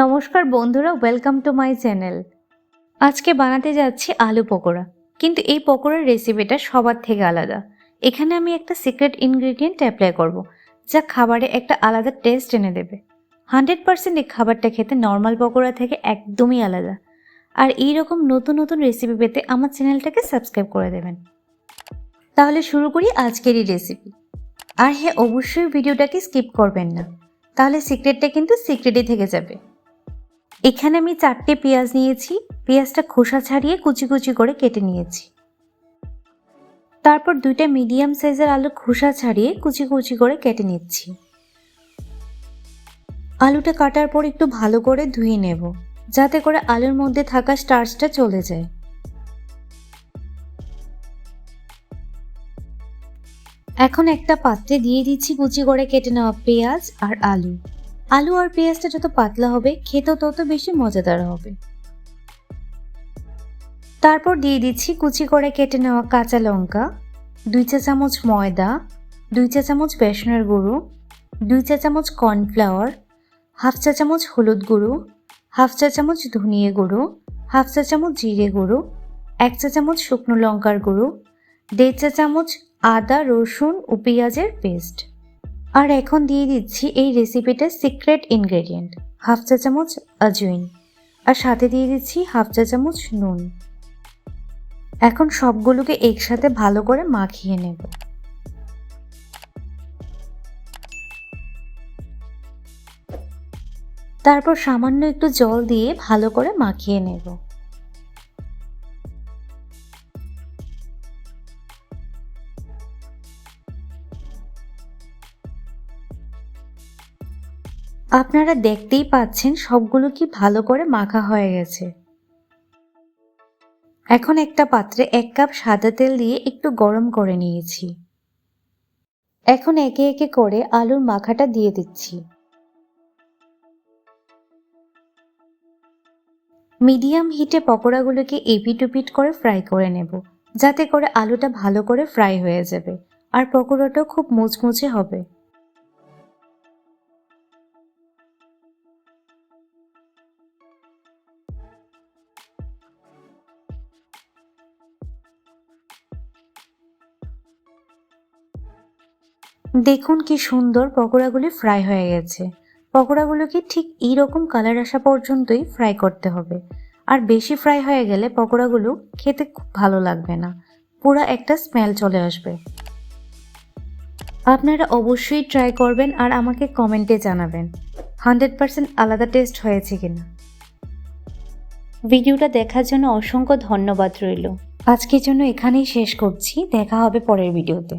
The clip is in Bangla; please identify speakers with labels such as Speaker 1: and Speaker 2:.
Speaker 1: নমস্কার বন্ধুরা, ওয়েলকাম টু মাই চ্যানেল। আজকে বানাতে যাচ্ছি আলু পকোড়া। কিন্তু এই পকোড়ার রেসিপিটা সবার থেকে আলাদা। এখানে আমি একটা সিক্রেট ইনগ্রেডিয়েন্ট অ্যাপ্লাই করব, যা খাবারে একটা আলাদা টেস্ট এনে দেবে। 100% এই খাবারটা খেতে নর্মাল পকোড়া থেকে একদমই আলাদা। আর এই রকম নতুন নতুন রেসিপি পেতে আমার চ্যানেলটাকে সাবস্ক্রাইব করে দেবেন। তাহলে শুরু করি আজকের এই রেসিপি। আর হ্যাঁ, অবশ্যই ভিডিওটাকে স্কিপ করবেন না, তাহলে সিক্রেটটা কিন্তু সিক্রেটই থেকে যাবে। এখানে আমি 4টে পেঁয়াজ নিয়েছি। পেঁয়াজটা খোসা ছাড়িয়ে কুচি কুচি করে কেটে নিয়েছি। তারপর 2টা মিডিয়াম সাইজের আলু খোসা ছাড়িয়ে কুচি কুচি করে কেটে নিচ্ছি। আলুটা কাটার পর একটু ভালো করে ধুয়ে নেব, যাতে করে আলুর মধ্যে থাকা স্টার্চটা চলে যায়। এখন একটা পাত্রে দিয়ে দিচ্ছি কুচি করে কেটে নেওয়া পেঁয়াজ আর আলু। আলু আর পেঁয়াজটা যত পাতলা হবে খেতেও তত বেশি মজাদার হবে। তারপর দিয়ে দিচ্ছি কুচি করে কেটে নেওয়া কাঁচা লঙ্কা, 2 চা চামচ ময়দা, 2 চা চামচ বেসনের গুঁড়ো, 2 চা চামচ কর্নফ্লাওয়ার, হাফ চা চামচ হলুদ গুঁড়ো, হাফ চা চামচ ধনিয়া গুঁড়ো, হাফ চা চামচ জিরে গুঁড়ো, 1 চা চামচ শুকনো লঙ্কার গুঁড়ো, 1.5 চা চামচ আদা রসুন ও পেঁয়াজের পেস্ট। আর এখন দিয়ে দিচ্ছি এই রেসিপিটার সিক্রেট ইনগ্রেডিয়েন্ট, হাফ চা চামচ আজওয়াইন। আর সাথে দিয়ে দিচ্ছি হাফ চা চামচ নুন। এখন সবগুলোকে একসাথে ভালো করে মাখিয়ে নেব। তারপর সামান্য একটু জল দিয়ে ভালো করে মাখিয়ে নেব। আপনারা দেখতেই পাচ্ছেন সবগুলো কি ভালো করে মাখা হয়ে গেছে। এখন একটা পাত্রে 1 কাপ সাদা তেল দিয়ে একটু গরম করে নিয়েছি। এখন একে একে করে আলুর মাখাটা দিয়ে দিচ্ছি। মিডিয়াম হিটে পকোড়াগুলোকে এপিট ওপিট করে ফ্রাই করে নেব, যাতে করে আলুটা ভালো করে ফ্রাই হয়ে যাবে আর পকোড়াটাও খুব মুচমুচে হবে। দেখুন কি সুন্দর পকোড়াগুলি ফ্রাই হয়ে গেছে। পকোড়াগুলোকে ঠিক এইরকম কালার আসা পর্যন্তই ফ্রাই করতে হবে। আর বেশি ফ্রাই হয়ে গেলে পকোড়াগুলো খেতে খুব ভালো লাগবে না, পুরো একটা স্মেল চলে আসবে। আপনারা অবশ্যই ট্রাই করবেন আর আমাকে কমেন্টে জানাবেন 100% আলাদা টেস্ট হয়েছে কিনা। ভিডিওটা দেখার জন্য অসংখ্য ধন্যবাদ রইল। আজকের জন্য এখানেই শেষ করছি, দেখা হবে পরের ভিডিওতে।